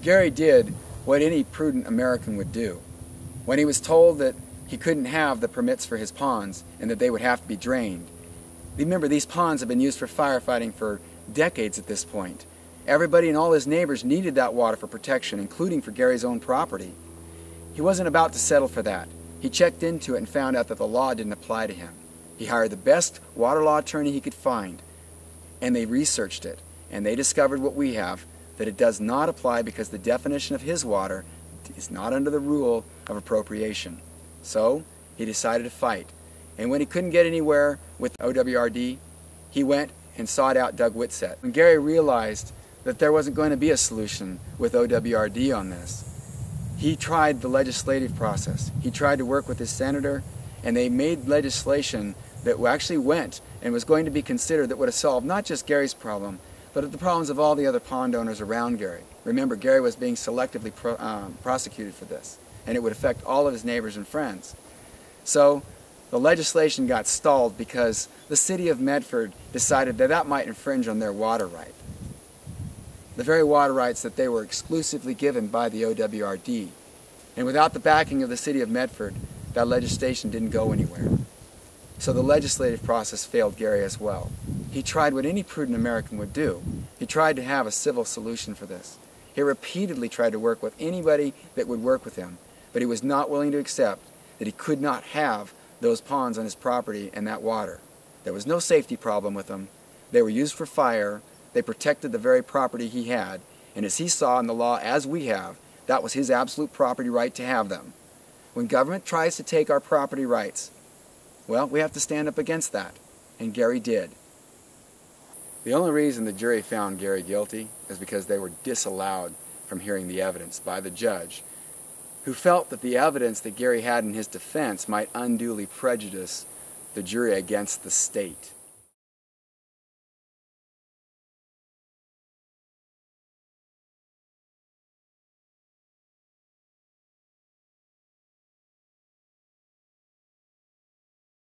Gary did what any prudent American would do. When he was told that he couldn't have the permits for his ponds and that they would have to be drained. Remember, these ponds have been used for firefighting for decades at this point. Everybody and all his neighbors needed that water for protection, including for Gary's own property. He wasn't about to settle for that. He checked into it and found out that the law didn't apply to him. He hired the best water law attorney he could find, and they researched it, and they discovered what we have, that it does not apply because the definition of his water is not under the rule of appropriation. So he decided to fight. And when he couldn't get anywhere with OWRD, he went and sought out Doug Whitsett. When Gary realized that there wasn't going to be a solution with OWRD on this, he tried the legislative process. He tried to work with his senator, and they made legislation that actually went and was going to be considered that would have solved not just Gary's problem, but the problems of all the other pond owners around Gary. Remember, Gary was being selectively prosecuted for this, and it would affect all of his neighbors and friends. So the legislation got stalled because the city of Medford decided that that might infringe on their water right. The very water rights that they were exclusively given by the OWRD. And without the backing of the city of Medford, that legislation didn't go anywhere. So the legislative process failed Gary as well. He tried what any prudent American would do. He tried to have a civil solution for this. He repeatedly tried to work with anybody that would work with him, but he was not willing to accept that he could not have those ponds on his property and that water. There was no safety problem with them. They were used for fire. They protected the very property he had, and as he saw in the law, as we have, that was his absolute property right to have them. When government tries to take our property rights, well, we have to stand up against that, and Gary did. The only reason the jury found Gary guilty is because they were disallowed from hearing the evidence by the judge, who felt that the evidence that Gary had in his defense might unduly prejudice the jury against the state.